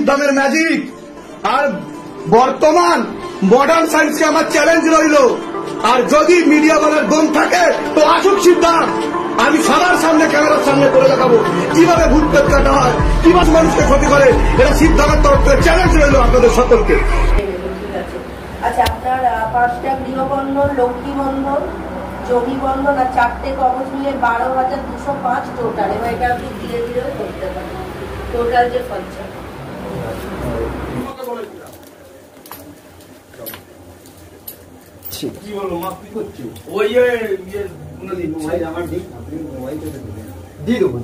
দামের ম্যাজিক আর বর্তমান মডার্ন সায়েন্সকে আমার চ্যালেঞ্জ রইল। আর যদি মিডিয়া বলার দম থাকে তো আসুক সিদ্ধান্ত, আমি সবার সামনে ক্যামেরার সামনে করে দেখাবো কিভাবে ভূত পেট কাটা হয়, কিভাবে মানুষকে ক্ষতি করে। এটা সিদ্ধান্তের তরফ থেকে চ্যালেঞ্জ রইল আপনাদের সকলকে। আচ্ছা, আপনার 5টা গৃহবন্ধন, লক্ষ্মী বন্ধন, জমি বন্ধন আর 4টে কবচ মিলে 12,205 টোটাল। এবং এটা আপনি ধীরে ধীরে করতে পারেন টোটাল যে খরচা। কি বলবো মা, কি করছো? ওই মোবাইল আমার দিন, আপনি মোবাইলটা দিয়ে দেবো।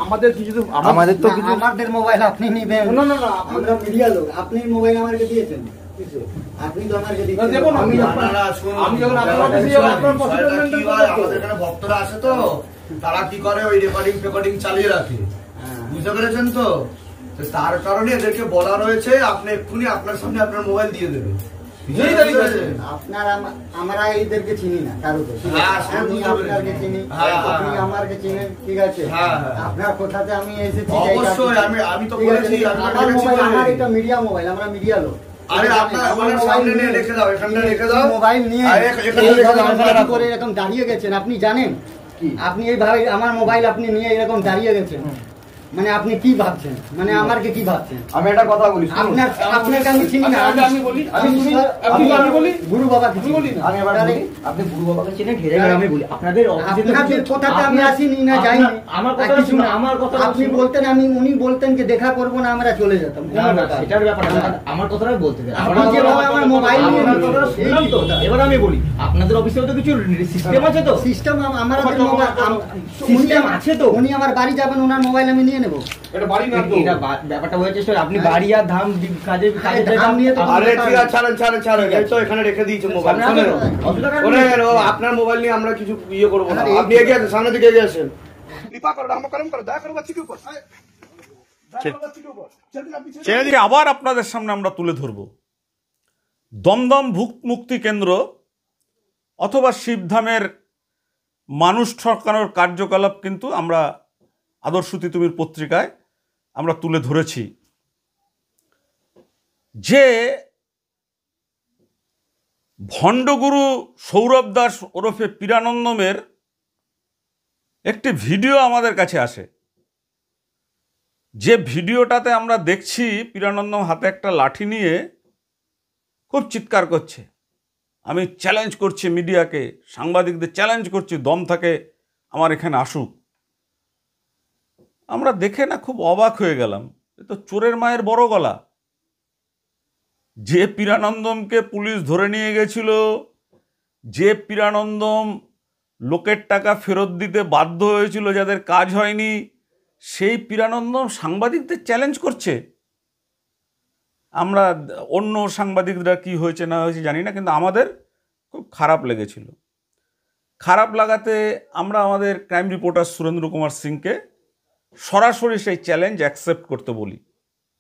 আমাদের তো কিছু, আমাদের মোবাইল আপনি নিবেন। না না না, আমরা মিডিয়া লোক, আপনি মোবাইল আমাকে দিয়েছেন, আপনি তো আমাকে দিয়েছেন। দেখুন আমি যখন আমাদের এখানে ভক্তরা আসে তো তারা কি করে, ওই রেকর্ডিং চালিয়ে রাখে, বুঝতে পেরেছেন তো? তার কারণে এদেরকে বলা রয়েছে আপনি এক্ষুনি আপনার সামনে আপনার মোবাইল দিয়ে দেবেন। আমরা এদেরকে চিনি না, কারোকে আমি আপনাকে চিনি, আপনি আমাকে চিনেন, ঠিক আছে? আপনার কোথাতে আমি এসেছি অবশ্যই, আমি তো বলেছি আমার এটা মিডিয়া মোবাইল, আমরা মিডিয়া লোক। আরে আপনার সামনে নিয়ে রেখে দাও, এখানটা রেখে দাও। মোবাইল নিয়ে করে এরকম দাঁড়িয়ে গেছেন, আপনি জানেন? আপনি এইভাবে আমার মোবাইল আপনি নিয়ে এরকম দাঁড়িয়ে গেছেন, মানে আপনি কি ভাবছেন? মানে আমাকে কি ভাবছেন? আমি একটা কথা বলি, আপনাকে আমি চিনি না। আমি বলি, আমি বলি গুরু বাবা কি বলি না। আমি এবার আপনি গুরু বাবাকে চিনেন, ঘিরে গেলে আমি বলি আপনাদের কথাতে আমি আসিনি না যাইনি। আমার কথা শুনুন, আমার কথা আপনি বলতেন, আমি উনি বলতেন যে দেখা করব না, আমরা চলে যেতাম। এটার ব্যাপার আমার কথাটাই বলতে দেন। আপনি যে আমার মোবাইল নিয়ে কথাটা শুনলাম তো, এবার আমি বলি আপনাদের অফিসে তো কিছু সিস্টেম আছে তো? সিস্টেম আমাদের সিস্টেম আছে তো। উনি আমার বাড়ি যাবেন, ওনার মোবাইল আমি নিয়ে নেব। এটা বাড়ি না তো, এটা ব্যাপারটা হয়েছে আপনি বাড়ি আর ধাম কাজে ধাম নিয়ে তো। আরে ঠিক আছে, ছাড়েন এই তো এখানে রেখে দিয়েছে মোবাইল। শুনেন আপনার মোবাইল নিয়ে আমরা কিছু ইয়ে করব না। আপনি এগিয়ে আসেন, সামনে দিকে এগিয়ে আসেন। কৃপা করো, নামকরণ করো, দয়া করো বাচ্চাকে উপর। চ্যানেলকে আবার আপনাদের সামনে আমরা তুলে ধরব দমদম ভূত মুক্তি কেন্দ্র অথবা শিবধামের মানুষ ঠকানোর কার্যকলাপ কিন্তু আমরা আদর্শ তিতুমির পত্রিকায় আমরা তুলে ধরেছি। যে ভণ্ডগুরু সৌরভ দাস ওরফে পীরানন্দমের একটি ভিডিও আমাদের কাছে আসে, যে ভিডিওটাতে আমরা দেখছি পীরানন্দম হাতে একটা লাঠি নিয়ে খুব চিৎকার করছে, আমি চ্যালেঞ্জ করছি মিডিয়াকে, সাংবাদিকদের চ্যালেঞ্জ করছি, দম থাকে আমার এখানে আসুক। আমরা দেখে না খুব অবাক হয়ে গেলাম, এ তো চোরের মায়ের বড় গলা। যে পীরানন্দমকে পুলিশ ধরে নিয়ে গেছিল, যে পীরানন্দম লোকের টাকা ফেরত দিতে বাধ্য হয়েছিল যাদের কাজ হয়নি, সেই পীরানন্দম সাংবাদিকদের চ্যালেঞ্জ করছে। আমরা অন্য সাংবাদিকরা কি হয়েছে না হয়েছে জানি না, কিন্তু আমাদের খুব খারাপ লেগেছিল। খারাপ লাগাতে আমরা আমাদের ক্রাইম রিপোর্টার সুরেন্দ্র কুমার সিংকে সরাসরি সেই চ্যালেঞ্জ অ্যাকসেপ্ট করতে বলি,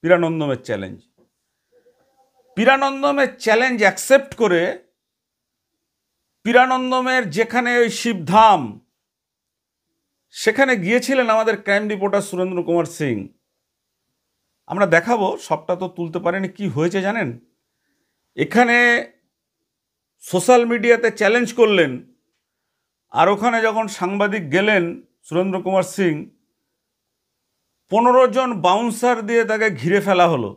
পীরানন্দমের চ্যালেঞ্জ। পীরানন্দমের চ্যালেঞ্জ অ্যাকসেপ্ট করে পীরানন্দমের যেখানে ওই শিবধাম, সেখানে গিয়েছিলেন আমাদের ক্রাইম রিপোর্টার সুরেন্দ্র কুমার সিং। আমরা দেখাবো, সবটা তো তুলতে পারেনি। কি হয়েছে জানেন? এখানে সোশ্যাল মিডিয়াতে চ্যালেঞ্জ করলেন, আর ওখানে যখন সাংবাদিক গেলেন সুরেন্দ্র কুমার সিং, 15 জন বাউন্সার দিয়ে তাকে ঘিরে ফেলা হলো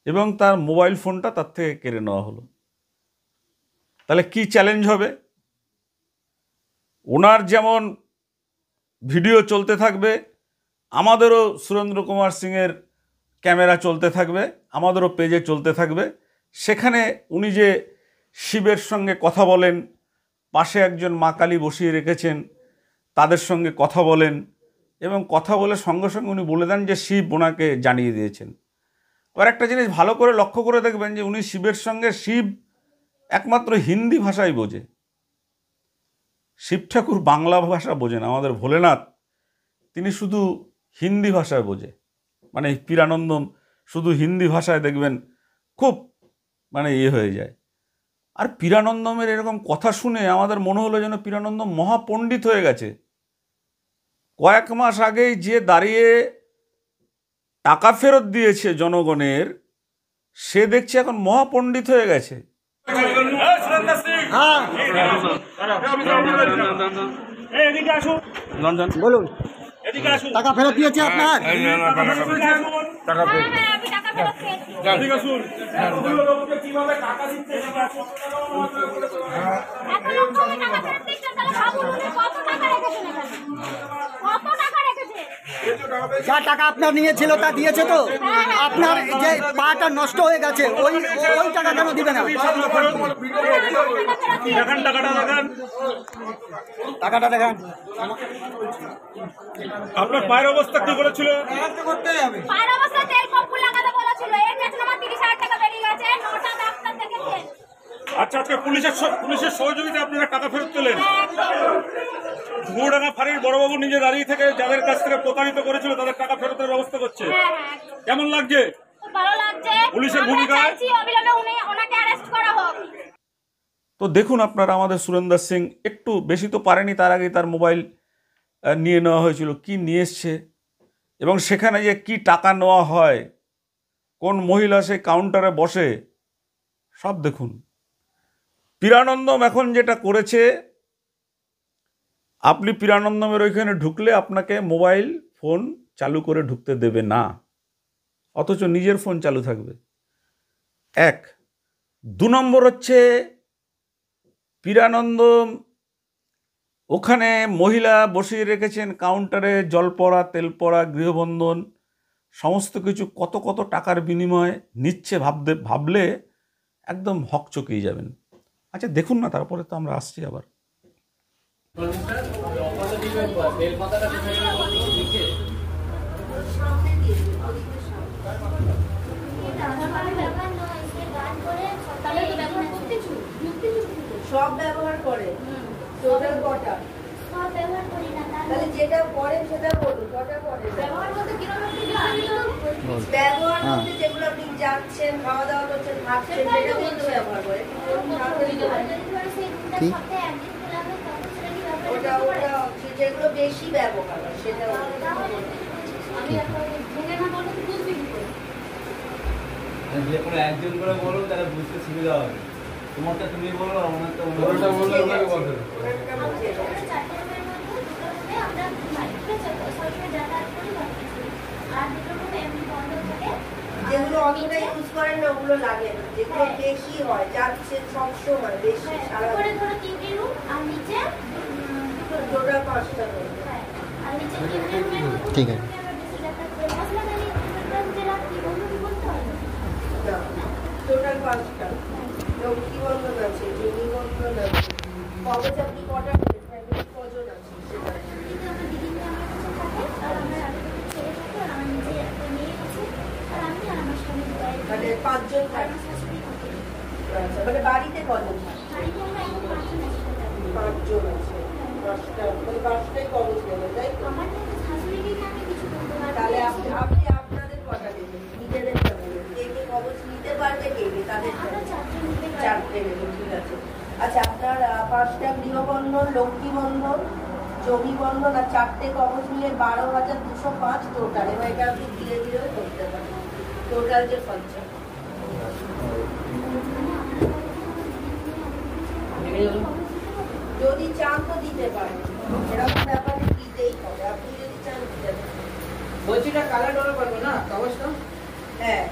এবং তার মোবাইল ফোনটা তার থেকে কেড়ে নেওয়া হলো। তাহলে কি চ্যালেঞ্জ হবে? ওনার যেমন ভিডিও চলতে থাকবে, আমাদেরও সুরেন্দ্র কুমার সিংয়ের ক্যামেরা চলতে থাকবে, আমাদেরও পেজে চলতে থাকবে। সেখানে উনি যে শিবের সঙ্গে কথা বলেন, পাশে একজন মা কালী বসিয়ে রেখেছেন, তাদের সঙ্গে কথা বলেন এবং কথা বলে সঙ্গে সঙ্গে উনি বলে দেন যে শিব ওনাকে জানিয়ে দিয়েছেন। এবার একটা জিনিস ভালো করে লক্ষ্য করে দেখবেন যে উনি শিবের সঙ্গে, শিব একমাত্র হিন্দি ভাষাই বোঝে, শিব ঠাকুর বাংলা ভাষা বোঝেন। আমাদের ভোলেনাথ তিনি শুধু হিন্দি ভাষায় বোঝে, মানে পীরানন্দম শুধু হিন্দি ভাষায় দেখবেন খুব মানে ইয়ে হয়ে যায়। আর পীরানন্দমের এরকম কথা শুনে আমাদের মনে হলো যেন পীরানন্দম মহাপণ্ডিত হয়ে গেছে। কয়েক মাস আগেই যে দাঁড়িয়ে টাকা ফেরত দিয়েছে জনগণের, সে দেখছি এখন মহাপণ্ডিত হয়ে গেছে। বলুন, টাকা ফেরত দিয়েছে আপনার? যা টাকা আপনার নিয়েছিল তা দিয়েছে তো? আপনার যে পাটা নষ্ট হয়ে গেছে ওই টাকা কেন দিবে না? টাকাটা দেখান। আপনার পায়ের অবস্থা কি করেছিল? পায়ের অবস্থা তেল কম লাগাতে বলেছিল, এর কাছে আমার 30,000 টাকা বেরিয়ে গেছে, 9টা ডাক্তার দেখেছেন। আচ্ছা, আজকে পুলিশের সহযোগিতা আপনারা টাকা ফেরত পেলেন। ঘুঘুডাঙ্গা ফাঁড়ির বড়বাবু নিজে দাঁড়িয়ে থেকে যাদের কাছ থেকে প্রতারিত করেছিল তাদের টাকা ফেরতের ব্যবস্থা করছে। কেমন লাগছে? ভালো লাগছে। পুলিশের ভূমিকা অবিলম্বে ওনাকে অ্যারেস্ট করা হোক। তো দেখুন আপনারা, আমাদের সুরেন্দ্র সিং একটু বেশি তো পারেনি, তার আগে তার মোবাইল নিয়ে নেওয়া হয়েছিল, কি নিয়ে এসছে এবং সেখানে যে কি টাকা নেওয়া হয়, কোন মহিলা সেই কাউন্টারে বসে, সব দেখুন। পীরানন্দম এখন যেটা করেছে, আপনি পীরানন্দমের ওইখানে ঢুকলে আপনাকে মোবাইল ফোন চালু করে ঢুকতে দেবে না, অথচ নিজের ফোন চালু থাকবে। 1 2 নম্বর হচ্ছে পীরানন্দম ওখানে মহিলা বসিয়ে রেখেছেন কাউন্টারে, জল পড়া, তেল পড়া, গৃহবন্ধন সমস্ত কিছু কত কত টাকার বিনিময়ে নিচ্ছে ভাবলে একদম হকচকিয়ে যাবেন। আচ্ছা দেখুন না, তারপরে তো আমরা আসছি আবার। সব ব্যবহার করে টোটাল কটা? সব ব্যবহার করি না। তাহলে যেটা করেন সেটা বলুন, কটা করেন? ব্যবহার করতে কিরকম ব্যবহার করতে যেগুলো আপনি যাচ্ছেন, খাওয়া দাওয়া করছেন, থাকছেন, সেটা কিন্তু ব্যবহার করেন। ওটা ওটা যেগুলো বেশি ব্যবহার হয় সেটা যে কোনো একজন করে বলো, তারা বুঝতে সুবিধা হবে। তোমারটা তুমি বলো, আমারটা ওটা বললে ওটাকে বলতে হবে। যেগুলো অতটা ইউজ করেন না ওগুলো লাগে না, যেগুলো বেশি হয় যাচ্ছেন সবসময় বেশি সারা টোটাল 5টা করে। ঠিক আছে, টোটাল 5টা। লক্ষ্মী বন্ধন আছে, জমি বন্ধন আছে, কবে আপনি কটা কজন আছে সেটা মানে 5 জন থাকে। আচ্ছা, মানে বাড়িতে কজন? 5 জন আছে, 5টা মানে 5টাই কবজ নেবেন, তাই তো? তাহলে আপনি আপনাদের কটা নেবেন? নিজেদের কে কে কবজ নিতে পারবে, কে কে তাদের 4টে নেবেন, ঠিক আছে। আচ্ছা, আপনার 5টা গৃহবন্ধন, লক্ষ্মী বন্ধন, জমি বন্ধন আর 4টে কবজ মিলে 12,205 টোটাল। এবার এটা আপনি ধীরে ধীরে করতে পারেন টোটাল যে খরচা। যদি চান তো দিতে পারেন, এরকম ব্যাপারে দিতেই হবে। আপনি যদি চান দিতে পারেন। বলছি এটা কালার ডলার পারবো না কাগজটা? হ্যাঁ,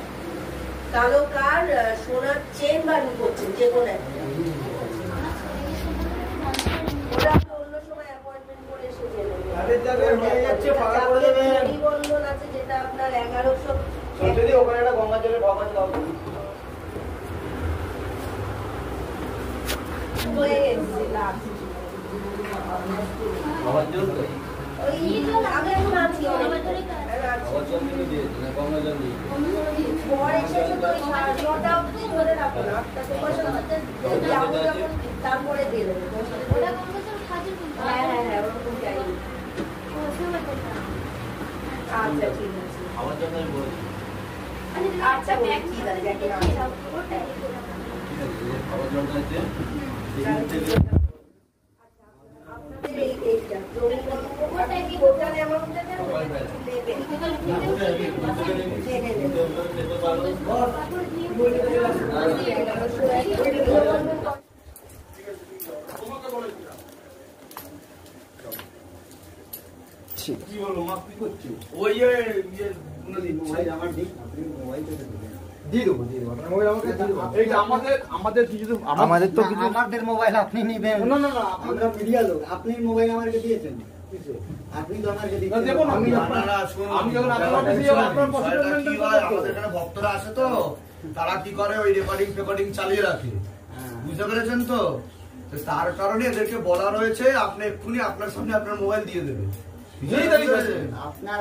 কালো কার সোনার চেন বানি করছেন যে কোনো একটা, ওটা আপনি অন্য সময় অ্যাপয়েন্টমেন্ট করে এসে জেনে নেবেন। নিবন্ধন আছে যেটা আপনার 1100 ওখানে একটা গঙ্গা জলের ঢক আছে হয়ে গেছে লাস্ট। বাবার জল তো? ওই আমি এখন আছি, পর এসেছে তো ওই 9টা অবধি ধরে রাখো না, 8টা থেকে যাবো যখন তারপরে দিয়ে দেবো। হ্যাঁ হ্যাঁ হ্যাঁ, ওরকম চাই। আচ্ছা ঠিক আছে, আমার জন্য আমি বলেছি। আচ্ছা ঠিক আছে, ঠিক আছে, খাবার জলটা আছে আপনাদের এইটা টোটাল অ্যামাউন্টটা দেবেন। কি বলবো মা কি করছো? ওই মোবাইল আমার দিন, আপনি মোবাইল দিয়ে দেবো আপনার মোবাইল আমাকে দিয়ে দেবো। এই যে আমাদের কিছু আমাদের তো কিছু আমাদের মোবাইল আপনি নিবেন। না না না, আমরা মিডিয়া লোক, আপনি মোবাইল আমাকে দিয়েছেন, আপনি তো আমাকে দিয়েছেন। দেখো না, আমি আমি যখন আপনার অফিসে যাব আপনার পছন্দের কি হয়, আমাদের এখানে ভক্তরা আসে তো, তারা কি করে ওই রেকর্ডিং চালিয়ে রাখে, বুঝতে পেরেছেন তো? তো তার কারণে এদেরকে বলা রয়েছে আপনি এক্ষুনি আপনার সামনে আপনার মোবাইল দিয়ে দেবে। আপনার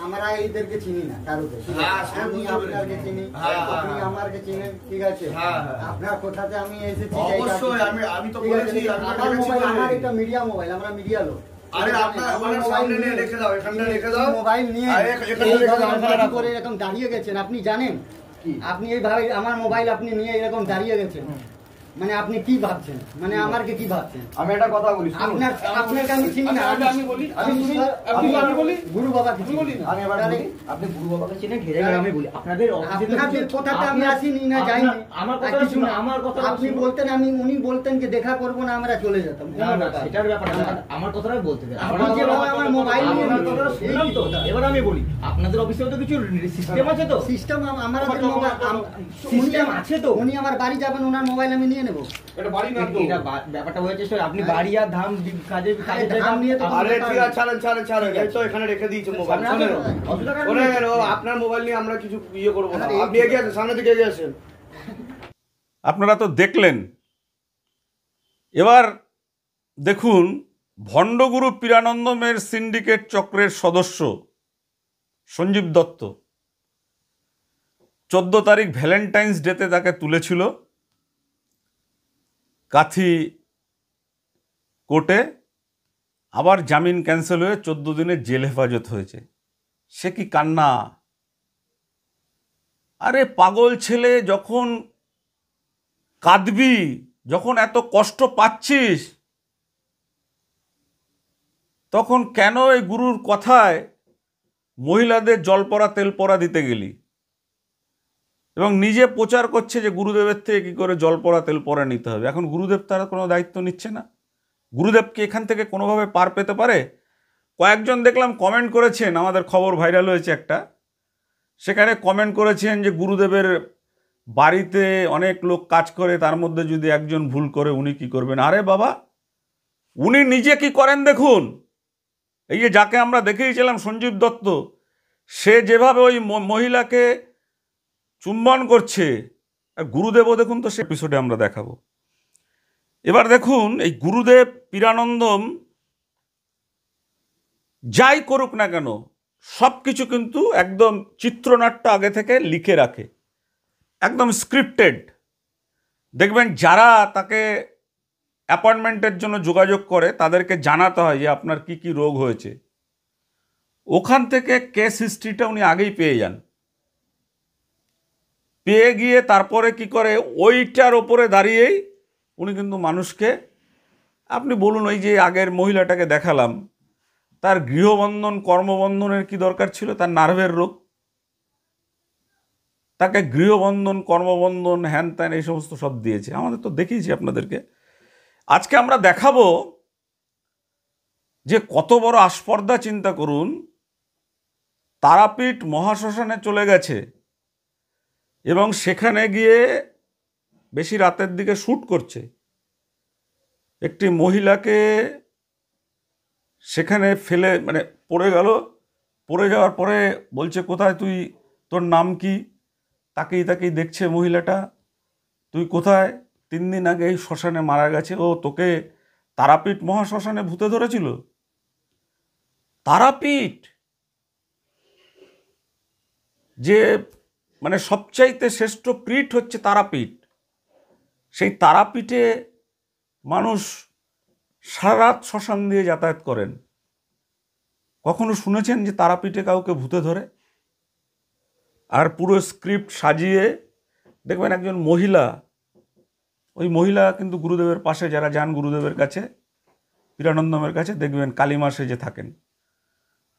আমরা এদেরকে চিনি না কারোকে, হ্যাঁ, সে আমি বুঝতে আপনাকে পেরেছি। চিনি, হ্যাঁ, আপনি হ্যাঁ। আমাকে চিনেন, ঠিক আছে? হ্যাঁ, হ্যাঁ। আপনার কোথাতে আমি এসেছি, অবশ্যই, আমি তো ঠিক আছে? বলেছি, আমি আমার বলেছি মোবাইল, তো। আমার এটা মিডিয়া মোবাইল, আমরা মিডিয়া লোক। আরে আপনার সামনে নিয়ে রেখে দাও, এখানটা রেখে দাও। মোবাইল নিয়ে আরে এখানে রেখে দাও, এখানে রাখো। করে এরকম দাঁড়িয়ে গেছেন, আপনি জানেন? আপনি এইভাবে আমার মোবাইল আপনি নিয়ে এরকম দাঁড়িয়ে গেছেন, মানে আপনি কি ভাবছেন? মানে আমারকে কি ভাবছেন? আমি একটা কথা বলি, আপনাকে আমি চিনি না। আমি বলি, আমি বলি, গুরু বাবা কি বলি না। আমি এবার বলি, আপনি গুরু বাবাকে চিনেন, ঘেরে গেলে আমি বলি আপনাদের অফিসে তো আপনাদের কিছু- কথাতে আমি আপনার- আসিনি না যাইনি। আমার কথা কিছু শুনুন, না। আমার কথা আপনি বলতেন, উনি বলতেন যে দেখা করবো না, আমরা চলে যেতাম। না না, সেটার ব্যাপার না, আমার কথাটাই বলতে দেন। আপনি যেভাবে আমার মোবাইল নিয়ে আপনার কথাটা শুনলাম তো, এবার আমি বলি, আপনাদের অফিসেও তো কিছু সিস্টেম আছে তো? সিস্টেম আমার সিস্টেম আছে তো? উনি আমার বাড়ি যাবেন, ওনার মোবাইল আমি নিয়ে নেবো। এটা বাড়ি না তো। এটা ব্যাপারটা হয়েছে স্যার, আপনি বাড়ি আর ধাম কাজে কাজে ধাম নিয়ে তো- আরে ঠিক আছে, ছাড়েন, এই তো এখানে রেখে দিয়েছে মোবাইল। শোনেন, আপনার মোবাইল নিয়ে আমরা কিছু ইয়ে করবো না, আপনি এগিয়ে আসেন, সামনে দিকে এগিয়ে আসেন। আপনারা তো দেখলেন। এবার দেখুন, ভণ্ডগুরু পীরানন্দমের সিন্ডিকেট চক্রের সদস্য সঞ্জীব দত্ত 14 তারিখ ভ্যালেন্টাইন্স ডেতে তাকে তুলেছিল কাথি কোর্টে, আবার জামিন ক্যান্সেল হয়ে 14 দিনের জেল হেফাজত হয়েছে। সে কি কান্না! আরে পাগল ছেলে, যখন কাঁদবি, যখন এত কষ্ট পাচ্ছিস, তখন কেন এই গুরুর কথায় মহিলাদের জল পড়া তেল পড়া দিতে গেলি? এবং নিজে প্রচার করছে যে গুরুদেবের থেকে কী করে জল পড়া তেল পড়া নিতে হবে। এখন গুরুদেব তারা কোনো দায়িত্ব নিচ্ছে না। গুরুদেব কি এখান থেকে কোনোভাবে পার পেতে পারে? কয়েকজন দেখলাম কমেন্ট করেছেন, আমাদের খবর ভাইরাল হয়েছে একটা, সেখানে কমেন্ট করেছেন যে গুরুদেবের বাড়িতে অনেক লোক কাজ করে, তার মধ্যে যদি একজন ভুল করে উনি কি করবেন? আরে বাবা, উনি নিজে কি করেন দেখুন। এই যে যাকে আমরা দেখেইছিলাম সঞ্জীব দত্ত, সে যেভাবে ওই মহিলাকে চুম্বন করছে, আর গুরুদেবও দেখুন, তো সে এপিসোডে আমরা দেখাবো। এবার দেখুন, এই গুরুদেব পীরানন্দম যাই করুক না কেন, সব কিছু কিন্তু একদম চিত্রনাট্য আগে থেকে লিখে রাখে, একদম স্ক্রিপ্টেড। দেখবেন যারা তাকে অ্যাপয়েন্টমেন্টের জন্য যোগাযোগ করে তাদেরকে জানাতে হয় যে আপনার কি কি রোগ হয়েছে। ওখান থেকে কেস হিস্ট্রিটা উনি আগেই পেয়ে যান। পেয়ে গিয়ে তারপরে কি করে, ওইটার ওপরে দাঁড়িয়েই উনি কিন্তু মানুষকে, আপনি বলুন, ওই যে আগের মহিলাটাকে দেখালাম, তার গৃহবন্ধন কর্মবন্ধনের কি দরকার ছিল? তার নার্ভের রোগ, তাকে গৃহবন্ধন কর্মবন্ধন হ্যান ত্যান এই সমস্ত সব দিয়েছে। আমাদের তো দেখিয়েছি আপনাদেরকে। আজকে আমরা দেখাবো যে কত বড় আস্পর্ধা। চিন্তা করুন, তারাপীঠ মহাশ্মশানে চলে গেছে এবং সেখানে গিয়ে বেশি রাতের দিকে শ্যুট করছে। একটি মহিলাকে সেখানে ফেলে, মানে পড়ে গেল, পড়ে যাওয়ার পরে বলছে কোথায় তুই, তোর নাম কি? তাকেই দেখছে মহিলাটা, তুই কোথায়? 3 দিন আগে এই শ্মশানে মারা গেছে। ও, তোকে তারাপীঠ মহাশ্মশানে ভূতে ধরেছিল? তারাপীঠ যে মানে সবচাইতে শ্রেষ্ঠ পীঠ হচ্ছে তারাপীঠ, সেই তারাপীঠে মানুষ সারা রাত শ্মশান দিয়ে যাতায়াত করেন। কখনো শুনেছেন যে তারাপীঠে কাউকে ভূতে ধরে? আর পুরো স্ক্রিপ্ট সাজিয়ে দেখবেন একজন মহিলা, ওই মহিলা কিন্তু গুরুদেবের পাশে, যারা যান গুরুদেবের কাছে, পীরানন্দমের কাছে, দেখবেন কালিমা সেজে থাকেন।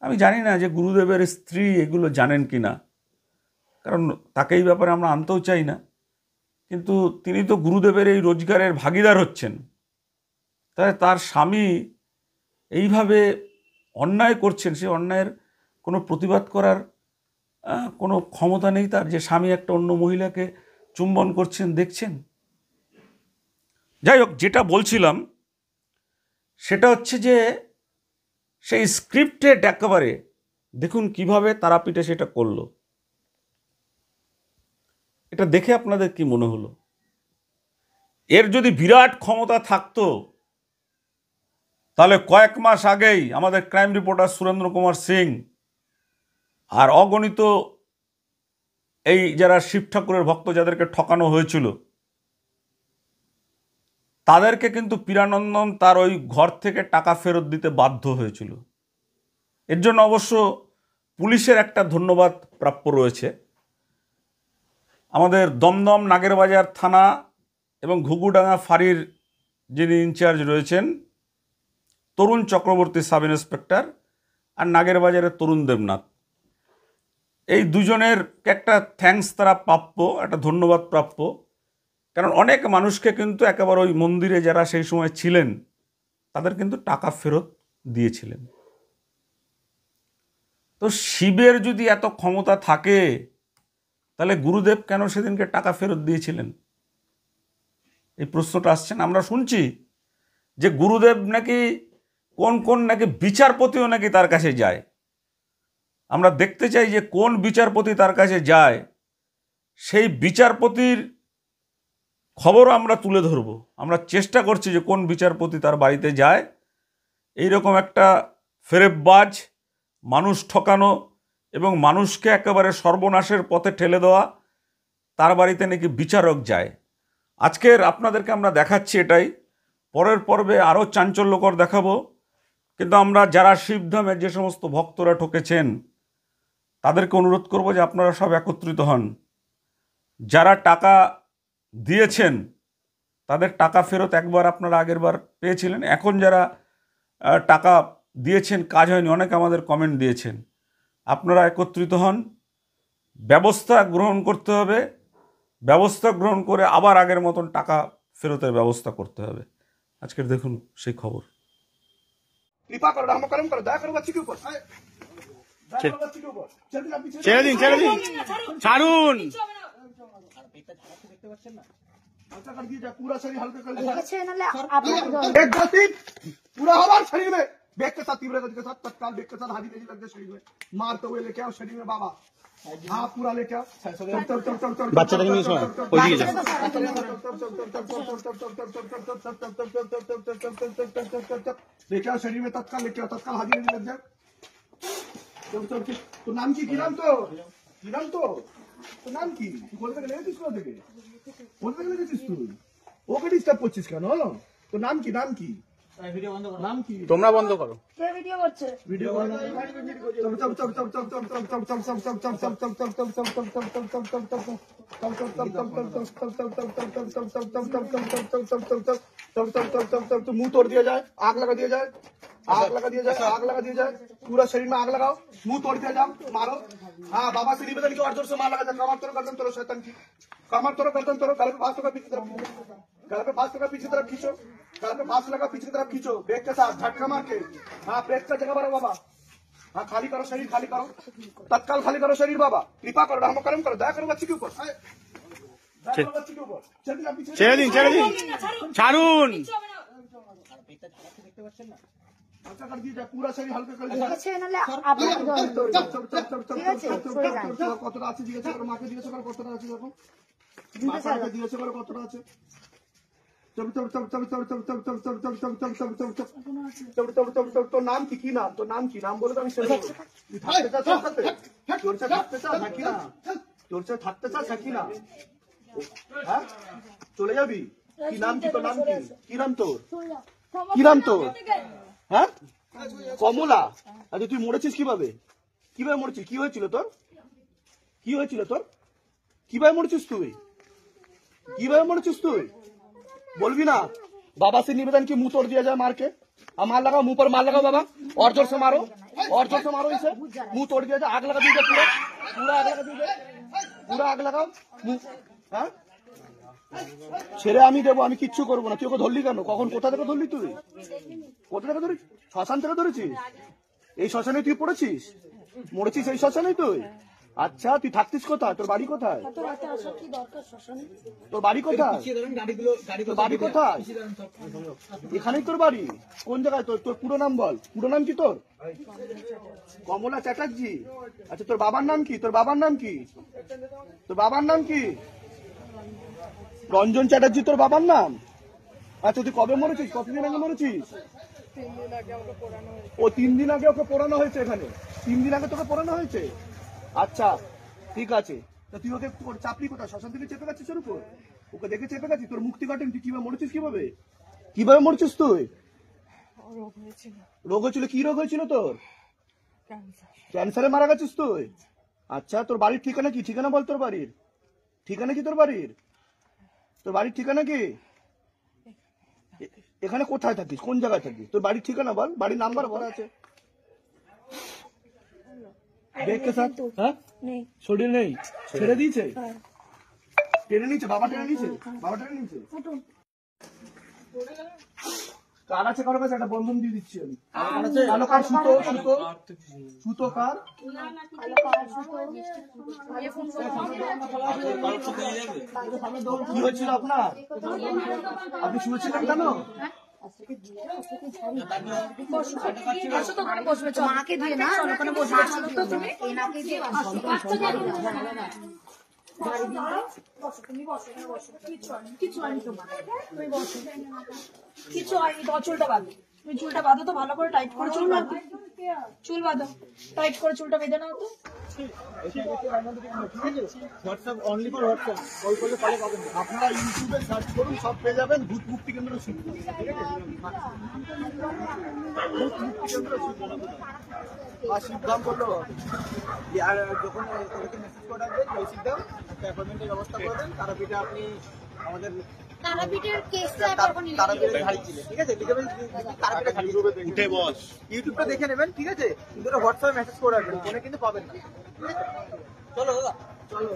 আমি জানি না যে গুরুদেবের স্ত্রী এগুলো জানেন কি না, কারণ তাকে এই ব্যাপারে আমরা আনতেও চাই না, কিন্তু তিনি তো গুরুদেবের এই রোজগারের ভাগিদার হচ্ছেন। তাই তার স্বামী এইভাবে অন্যায় করছেন, সে অন্যায়ের কোনো প্রতিবাদ করার কোনো ক্ষমতা নেই তার, যে স্বামী একটা অন্য মহিলাকে চুম্বন করছেন দেখছেন। যাই হোক, যেটা বলছিলাম সেটা হচ্ছে যে সেই স্ক্রিপ্টেড একেবারে দেখুন কিভাবে তারাপীঠে সেটা করলো। এটা দেখে আপনাদের কি মনে হলো? এর যদি বিরাট ক্ষমতা থাকতো তাহলে কয়েক মাস আগেই আমাদের ক্রাইম রিপোর্টার সুরেন্দ্র কুমার সিং আর অগণিত এই যারা শিব ঠাকুরের ভক্ত যাদেরকে ঠকানো হয়েছিল তাদেরকে কিন্তু পীরানন্দন তার ওই ঘর থেকে টাকা ফেরত দিতে বাধ্য হয়েছিল। এর জন্য অবশ্য পুলিশের একটা ধন্যবাদ প্রাপ্য রয়েছে। আমাদের দমদম নাগেরবাজার থানা এবং ঘুঘুডাঙ্গা ফাঁড়ির যিনি ইনচার্জ রয়েছেন তরুণ চক্রবর্তী সাব ইন্সপেক্টর আর নাগেরবাজারের তরুণ দেবনাথ, এই দুজনের একটা থ্যাঙ্কস তারা প্রাপ্য, একটা ধন্যবাদ প্রাপ্য। কারণ অনেক মানুষকে কিন্তু একেবারে ওই মন্দিরে যারা সেই সময় ছিলেন তাদের কিন্তু টাকা ফেরত দিয়েছিলেন। তো শিবের যদি এত ক্ষমতা থাকে তাহলে গুরুদেব কেন সেদিনকে টাকা ফেরত দিয়েছিলেন? এই প্রশ্নটা আসছেন। আমরা শুনছি যে গুরুদেব নাকি কোন নাকি বিচারপতিও নাকি তার কাছে যায়। আমরা দেখতে চাই যে কোন বিচারপতি তার কাছে যায়, সেই বিচারপতির খবরও আমরা তুলে ধরব। আমরা চেষ্টা করছি যে কোন বিচারপতি তার বাড়িতে যায়। এইরকম একটা ফেরেববাজ, মানুষ ঠকানো এবং মানুষকে একেবারে সর্বনাশের পথে ঠেলে দেওয়া তার বাড়িতে নাকি বিচারক যায়। আজকের আপনাদেরকে আমরা দেখাচ্ছি এটাই, পরের পর্বে আরও চাঞ্চল্যকর দেখাবো। কিন্তু আমরা যারা শিবধামের যে সমস্ত ভক্তরা ঠকেছেন তাদেরকে অনুরোধ করব যে আপনারা সব একত্রিত হন। যারা টাকা দিয়েছেন তাদের টাকা ফেরত একবার আপনারা আগেরবার পেয়েছিলেন, এখন যারা টাকা দিয়েছেন কাজ হয়নি, অনেকে আমাদের কমেন্ট দিয়েছেন, আপনারা একত্রিত হন। ব্যবস্থা গ্রহণ করতে হবে, ব্যবস্থা গ্রহণ করে আবার আগের মতন টাকা ফেরতের ব্যবস্থা করতে হবে। আজকের দেখুন সেই খবর। कृपा करो, राम कर्म करो, दया करो बच्ची के ऊपर, दया करो बच्ची के ऊपर। ছেড়ে দিন ছাড়ুন। हल्का कर दीजिए, पूरा शरीर हल्का कर दीजिए। एक दो तीन, पूरा हमारे शरीर में बेग के साथ, तीव्र गति के साथ तत्काल बेग के साथ हाथी तेजी लग जाए शरीर में, मारते हुए लेके आओ शरीर में बाबा। हाँ पूरा लेके आओ। বাচ্চাটাকে নিয়ে শোনা ওইদিকে যা। लेके आओ शरीर में तत्काल, लेके आओ तत्काल हाथी तेजी लग जाए। तो नाम की गिराम तो नाम की बोलते गए किसको देखे बोलते गए किस तू वो के डिस्टर्ब করছিস কেন? তো নাম কি ভিডিও বন্ধ করো, নাম কি তোমরা বন্ধ করো। কে ভিডিও করছে? ভিডিও मुंह तोड़ दिया जाए, आग लगा दिया जाए, आग लगा दिया जाए, आग लगा दिया जाए, पूरा शरीर में आग लगाओ, मुंह तोड़ दिया जाओ, मारो। हाँ बाबा से निवेदन की और जोर से मार लगा जाए, कमर तोड़ो गर्दन तोड़ो शैतान की, कमर तोड़ो गर्दन तोड़ो, गले पे फांस लगा पीछे तरफ, गले पे फांस लगा पीछे तरफ खींचो, गले पे फांस लगा पीछे की तरफ खींचो, ब्रेक के साथ झटका मार के। हाँ ब्रेक का जगह भरो बाबा। हाँ खाली करो शरीर, खाली करो तत्काल, खाली करो शरीर बाबा। कृपा करो, राम कर्म करो, दया करो बच्ची के ऊपर, दया करो बच्ची के ऊपर। ছেড়ে দিন ছাড়ুন। हल्का कर दीजिए, पूरा शरीर हल्का कर दीजिए। কতটা আছে জিজ্ঞাসা করো, মাকে জিজ্ঞাসা করো কতটা আছে, দেখো মাকে জিজ্ঞাসা করো কতটা আছে। তোর নাম কি নাম? তোর নাম কি নাম বলে তো আমি শেষ করবো। তোর সাথে থাকতে চাস নাকি না? তোর সাথে থাকতে চাস নাকি না? হ্যাঁ চলে যাবি? কি নাম কি তোর নাম কি নাম তোর? কি নাম তোর? হ্যাঁ কমলা। আচ্ছা তুই মরেছিস কিভাবে? কিভাবে মরেছিস? কি হয়েছিল তোর? কি হয়েছিল তোর? কিভাবে মরেছিস তুই? কিভাবে মরেছিস তুই? बोलबी ना। बाबा से निवेदन की मुंह तोड़ दिया जाए मार के। अब मार लगाओ, मुंह पर मार लगाओ बाबा, और जोर से मारो। और जो मारो इसे मुंह तोड़ दिया, आग लगा दीजिए, पूरा पूरा आग लगा दीजिए, पूरा आग लगाओ मुंह। হ্যাঁ ছেড়ে আমি দেবো, আমি কিচ্ছু করবো না। তুই ওকে ধরলি কেন? কখন কোথা থেকে ধরলি? তুই কোথা থেকে ধরেছিস? শ্মশান থেকে ধরেছিস? এই শ্মশানে তুই পড়েছিস? মরেছিস এই শ্মশানে তুই? আচ্ছা তুই থাকতিস কোথায়? তোর বাড়ি কোথায়? তোর বাড়ি কোথায়? তোর বাড়ি কোথায়? এখানেই তোর বাড়ি? কোন জায়গায়? তোর পুরো নাম বল। পুরো নাম কি তোর? কমলা চ্যাটার্জি। আচ্ছা তোর বাবার নাম কি? তোর বাবার নাম কি? তোর বাবার নাম কি? রঞ্জন চ্যাটার্জি তোর বাবার নাম? আচ্ছা তুই কবে মরেছিস? কতদিন আগে মরেছিস? ও 3 দিন আগে ওকে পোড়ানো হয়েছে এখানে? 3 দিন আগে তোকে পোড়ানো হয়েছে? আচ্ছা ঠিক আছে, তো তুই ওকে চাপলি কোথায়? শ্মশান থেকে চেপে গেছিস ওর উপর? ওকে দেখে চেপে গেছিস? তোর মুক্তি কাটেন? তুই কিভাবে মরেছিস? কিভাবে কিভাবে মরেছিস তুই? রোগ হয়েছিল? কি রোগ হয়েছিল তোর? ক্যান্সারে মারা গেছিস তুই? আচ্ছা তোর বাড়ির ঠিকানা কি? ঠিকানা বল তোর বাড়ির ঠিকানা কি? তোর বাড়ির ঠিকানা কি? এখানে কোথায় থাকিস? কোন জায়গায় থাকিস? তোর বাড়ির ঠিকানা বল, বাড়ির নাম্বার ভরা আছে। দেখকে স্যার হ্যাঁ শরীর নেই, ছেড়ে দিয়েছে, টেনে নিয়েছে, বাবা টেনে নিয়েছে, বাবা টেনে নিয়েছে। কার আছে? কারো কাছে একটা বন্ধন দিয়ে দিচ্ছি আমি। কালো কার? সুতো সুতো সুতো কার? কি হয়েছিল আপনার? আপনি শুনেছিলেন কেন? মাকে দিয়ে না ওখানে বসবে, চলো তো তুমি এনাকে দিয়ে কিছু হয়নি তোমার, তুমি বসো, কিছু হয়নি। তোমার চুলটা বাঁধো, তুমি চুলটা বাঁধো তো ভালো করে, টাইট করে চুল বাঁধো, চুল বাঁধো, টাইট করে চুলটা বেঁধে নাও তো। WhatsApp only for WhatsApp, call করলে কলে পাবেন। আপনারা ইউটিউবে সার্চ করুন, সব পেয়ে যাবেন। ভূত মুক্তি কেন্দ্র শিখুন, ঠিক আছে? ভূত মুক্তি কেন্দ্র শিখুন আর শিবধাম করলো। আর যখন ওদেরকে মেসেজ করে রাখবেন, রসিদ দাও, একটা অ্যাপয়েন্টমেন্টের ব্যবস্থা করে দেন। তারাপীঠে আপনি আমাদের তারাপীঠের কেসটা তারাপীঠে ঝাড়ি ছিলেন, ঠিক আছে? তারাপীঠে উঠে বস, ইউটিউবটা দেখে নেবেন, ঠিক আছে? কিন্তু হোয়াটসঅ্যাপে মেসেজ করে রাখবেন, ফোনে কিন্তু পাবেন না, ঠিক আছে? চলো দাদা চলো।